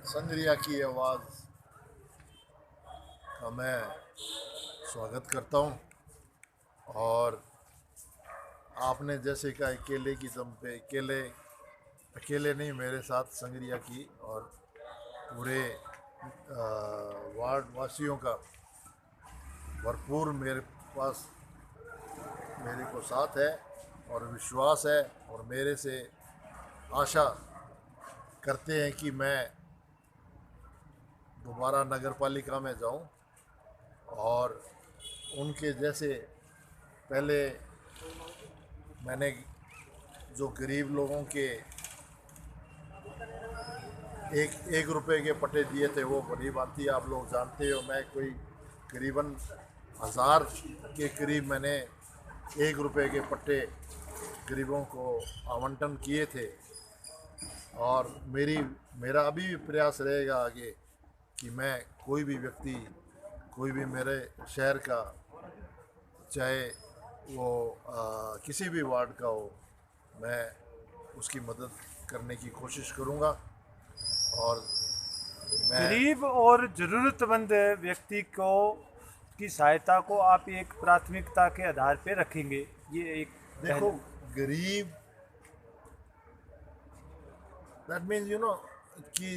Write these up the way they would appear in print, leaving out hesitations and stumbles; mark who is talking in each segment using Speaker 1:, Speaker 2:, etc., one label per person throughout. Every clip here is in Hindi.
Speaker 1: संग्रिया की आवाज़ का मैं स्वागत करता हूँ। और आपने जैसे कहा अकेले की दम पे अकेले अकेले नहीं, मेरे साथ संग्रिया की और पूरे वार्ड वासियों का भरपूर मेरे पास मेरे को साथ है और विश्वास है, और मेरे से आशा करते हैं कि मैं दोबारा नगर पालिका में जाऊं और उनके जैसे पहले मैंने जो गरीब लोगों के एक एक रुपए के पट्टे दिए थे, वो भली भांति आप लोग जानते हो। मैं कोई करीबन 1000 के करीब मैंने 1 रुपए के पट्टे गरीबों को आवंटन किए थे। और मेरा अभी भी प्रयास रहेगा आगे कि मैं कोई भी व्यक्ति, कोई भी मेरे शहर का, चाहे वो किसी भी वार्ड का हो, मैं उसकी मदद करने की कोशिश करूँगा। और मैं
Speaker 2: गरीब और ज़रूरतमंद व्यक्ति को की सहायता को आप एक प्राथमिकता के आधार पे रखेंगे, ये एक
Speaker 1: देखो,
Speaker 2: पहल।
Speaker 1: गरीब दैट मीन्स कि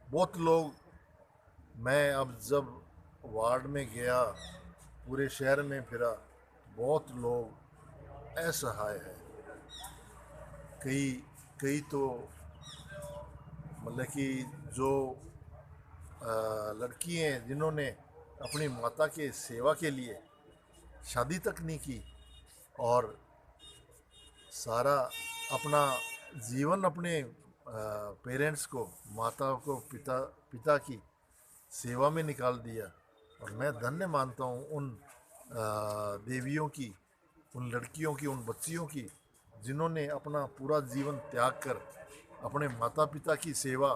Speaker 1: बहुत लोग, मैं अब जब वार्ड में गया, पूरे शहर में फिरा, बहुत लोग असहाय है। कई कई तो मतलब कि जो लड़की हैं जिन्होंने अपनी माता के सेवा के लिए शादी तक नहीं की, और सारा अपना जीवन अपने पेरेंट्स को, माता को, पिता की सेवा में निकाल दिया। और मैं धन्य मानता हूँ उन देवियों की, उन लड़कियों की, उन बच्चियों की, जिन्होंने अपना पूरा जीवन त्याग कर अपने माता पिता की सेवा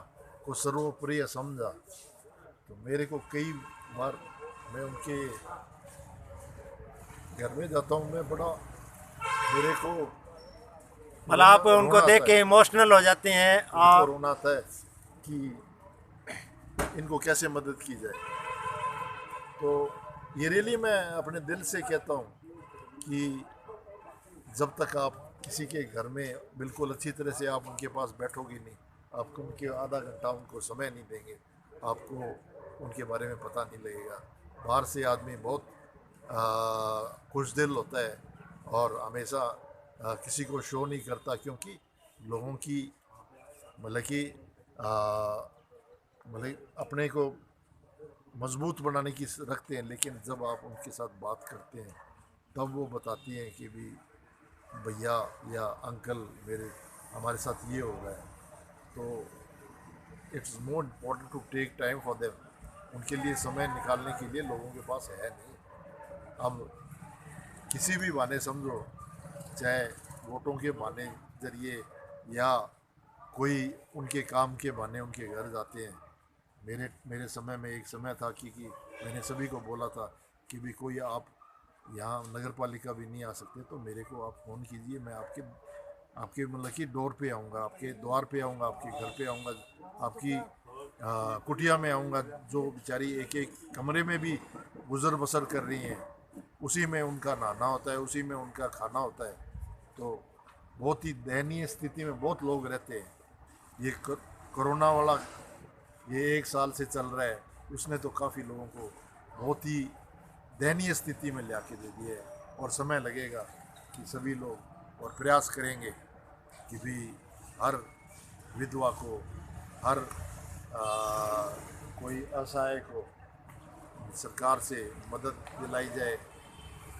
Speaker 1: को सर्वोपरि समझा। तो मेरे को कई बार मैं उनके घर में जाता हूँ, मैं बड़ा, मेरे को
Speaker 2: मतलब
Speaker 1: रोना
Speaker 2: आप उनको
Speaker 1: रोना
Speaker 2: देख
Speaker 1: आता है।
Speaker 2: के इमोशनल हो जाते हैं
Speaker 1: उनको
Speaker 2: आप।
Speaker 1: रोना आता है कि इनको कैसे मदद की जाए। तो ये रियली मैं अपने दिल से कहता हूँ कि जब तक आप किसी के घर में बिल्कुल अच्छी तरह से आप उनके पास बैठोगे नहीं, आप उनके आधा घंटा उनको समय नहीं देंगे, आपको उनके बारे में पता नहीं लगेगा। बाहर से आदमी बहुत खुश दिल होता है और हमेशा किसी को शो नहीं करता, क्योंकि लोगों की मतलब कि मतलब अपने को मजबूत बनाने की रखते हैं। लेकिन जब आप उनके साथ बात करते हैं, तब वो बताती हैं कि भी भैया या अंकल, मेरे हमारे साथ ये हो रहा है। तो it's more important to take time for them. उनके लिए समय निकालने के लिए लोगों के पास है नहीं। अब किसी भी बहाने समझो, चाहे वोटों के बहाने जरिए या कोई उनके काम के बहाने उनके घर जाते हैं। मेरे मेरे समय में एक समय था कि मैंने सभी को बोला था कि भी कोई आप यहाँ नगर पालिका भी नहीं आ सकते तो मेरे को आप फ़ोन कीजिए, मैं आपके आपके मतलब कि डोर पे आऊँगा, आपके द्वार पे आऊँगा, आपके घर पे आऊँगा, आपकी कुटिया में आऊँगा। जो बेचारी एक एक कमरे में भी गुजर बसर कर रही हैं, उसी में उनका नहाना होता है, उसी में उनका खाना होता है। तो बहुत ही दयनीय स्थिति में बहुत लोग रहते हैं। ये कोरोना वाला ये 1 साल से चल रहा है, उसने तो काफ़ी लोगों को बहुत ही दयनीय स्थिति में ला के दे दिया है। और समय लगेगा कि सभी लोग और प्रयास करेंगे कि भी हर विधवा को, हर कोई असहाय को सरकार से मदद दिलाई जाए।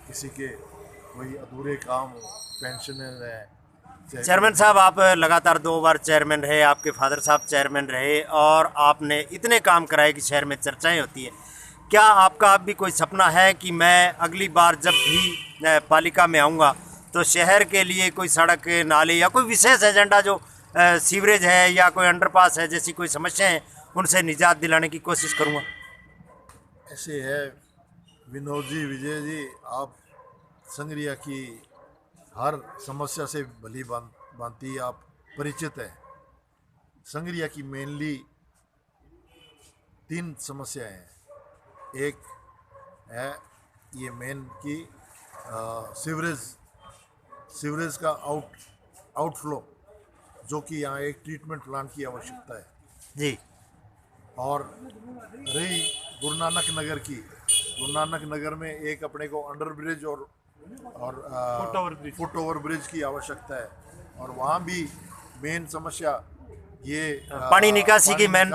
Speaker 1: किसी के कोई अधूरे काम हो, पेंशनर है, चाहे कोई
Speaker 2: चेयरमैन साहब, आप लगातार 2 बार चेयरमैन रहे, आपके फादर साहब चेयरमैन रहे और आपने इतने काम कराए कि शहर में चर्चाएं होती है। क्या आपका अब भी कोई सपना है कि मैं अगली बार जब भी पालिका में आऊँगा तो शहर के लिए कोई सड़क, नाली या कोई विशेष एजेंडा, जो सीवरेज है या कोई अंडरपास है जैसी कोई समस्याएं, उनसे निजात दिलाने की कोशिश करूँगा?
Speaker 1: ऐसे है विनोद जी, विजय जी, आप संग्रिया की हर समस्या से भली भांति आप परिचित हैं। संगरिया की मेनली 3 समस्याएं हैं। एक है ये मेन की सीवरेज का आउटफ्लो, जो कि यहाँ एक ट्रीटमेंट प्लांट की आवश्यकता है।
Speaker 2: जी।
Speaker 1: और रही गुरु नानक नगर की, गुरु नानक नगर में एक अपने को अंडर ब्रिज और फुट ओवर ब्रिज की आवश्यकता है। और वहाँ भी मेन समस्या ये
Speaker 2: पानी निकासी की मेन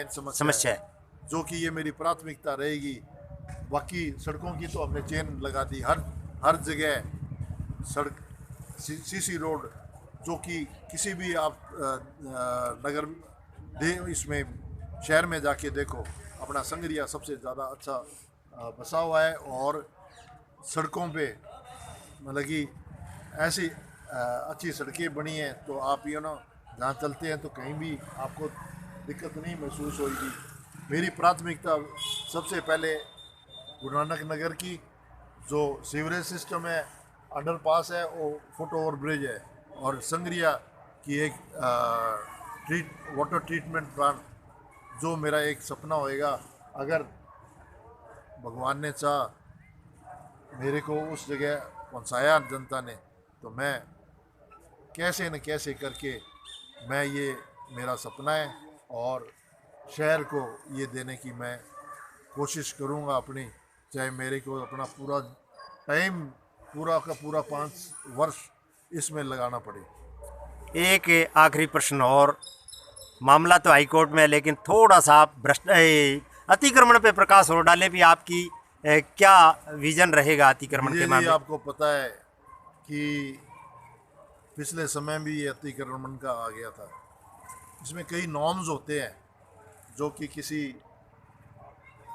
Speaker 1: समस्या है, जो कि ये मेरी प्राथमिकता रहेगी। बाकी सड़कों की तो हमने चेन लगा दी, हर जगह सड़क सीसी रोड, जो कि किसी भी आप नगर इसमें शहर में जाके देखो, अपना संगरिया सबसे ज़्यादा अच्छा बसा हुआ है। और सड़कों पे मतलब कि ऐसी अच्छी सड़कें बनी हैं, तो आप जहाँ चलते हैं तो कहीं भी आपको दिक्कत नहीं महसूस होगी। मेरी प्राथमिकता सबसे पहले गुरु नानक नगर की जो सीवरेज सिस्टम है, अंडरपास है, वो फुट ओवर ब्रिज है, और संगरिया की एक वाटर ट्रीटमेंट प्लांट, जो मेरा एक सपना होएगा। अगर भगवान ने चाह मेरे को उस जगह पहुंचाया जनता ने, तो मैं कैसे न कैसे करके मैं ये मेरा सपना है, और शहर को ये देने की मैं कोशिश करूँगा अपनी, चाहे मेरे को अपना पूरा टाइम पूरा का पूरा 5 वर्ष इसमें लगाना पड़े।
Speaker 2: एक आखिरी प्रश्न और, मामला तो हाईकोर्ट में है, लेकिन थोड़ा सा आप अतिक्रमण पे प्रकाश और डालें भी, आपकी क्या विजन रहेगा अतिक्रमण के मामले?
Speaker 1: आपको पता है कि पिछले समय भी ये अतिक्रमण का आ गया था। इसमें कई नॉर्म्स होते हैं जो कि किसी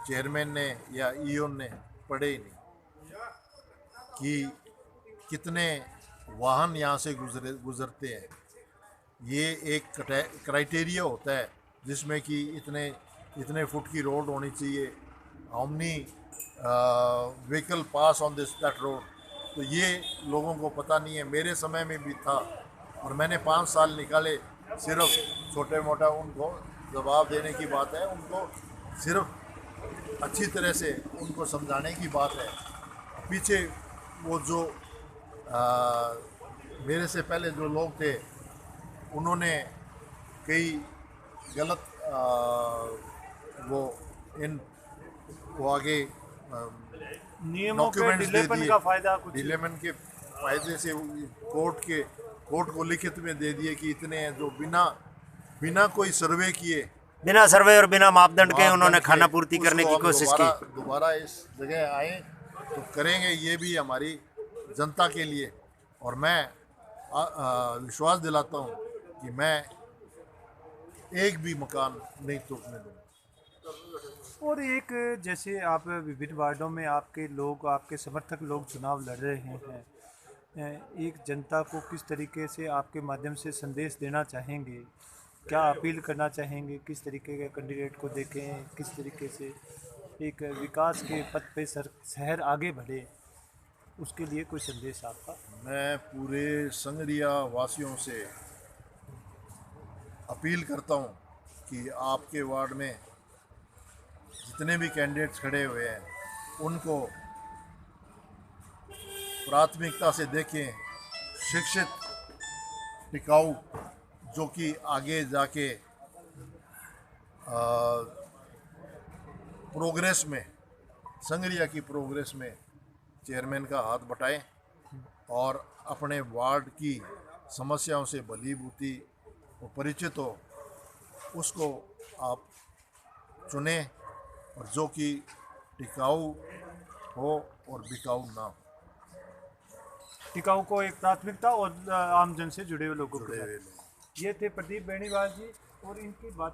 Speaker 1: चेयरमैन ने या ईओ ने पढ़े ही नहीं, कि कितने वाहन यहाँ से गुजरते हैं। ये एक क्राइटेरिया होता है जिसमें कि इतने फुट की रोड होनी चाहिए, how many vehicle pass on that road. तो ये लोगों को पता नहीं है। मेरे समय में भी था, और मैंने 5 साल निकाले सिर्फ छोटे मोटा उनको जवाब देने की बात है, उनको सिर्फ अच्छी तरह से उनको समझाने की बात है। पीछे वो जो मेरे से पहले जो लोग थे, उन्होंने कई गलत वो आगे
Speaker 3: नियमों के ढीलेपन का फायदा, कुछ
Speaker 1: ढीलेपन के फायदे से कोर्ट को लिखित में दे दिए कि इतने हैं, जो बिना कोई सर्वे किए,
Speaker 2: बिना सर्वे और बिना मापदंड के उन्होंने खाना पूर्ति करने की कोशिश की।
Speaker 1: दोबारा इस जगह आए तो करेंगे, ये भी हमारी जनता के लिए। और मैं विश्वास दिलाता हूँ कि मैं एक भी मकान नहीं टूटने दूँगा।
Speaker 3: और एक, जैसे आप विभिन्न वार्डों में आपके लोग, आपके समर्थक लोग चुनाव लड़ रहे हैं, एक जनता को किस तरीके से आपके माध्यम से संदेश देना चाहेंगे, क्या अपील करना चाहेंगे, किस तरीके के कैंडिडेट को देखें, किस तरीके से एक विकास के पथ पे शहर आगे बढ़े, उसके लिए कोई संदेश आपका?
Speaker 1: मैं पूरे संगरिया वासियों से अपील करता हूँ कि आपके वार्ड में जितने भी कैंडिडेट्स खड़े हुए हैं, उनको प्राथमिकता से देखें, शिक्षित, टिकाऊ, जो कि आगे जाके प्रोग्रेस में, संगरिया की प्रोग्रेस में चेयरमैन का हाथ बटाएं, और अपने वार्ड की समस्याओं से भलीभांति वो परिचित हो, उसको आप चुनें, और जो कि टिकाऊ हो और बिकाऊ ना हो।
Speaker 3: टिकाऊ को एक प्राथमिकता और आम जन से जुड़े हुए लोगों को। ये थे प्रदीप बेनीवाल जी, और इनकी बात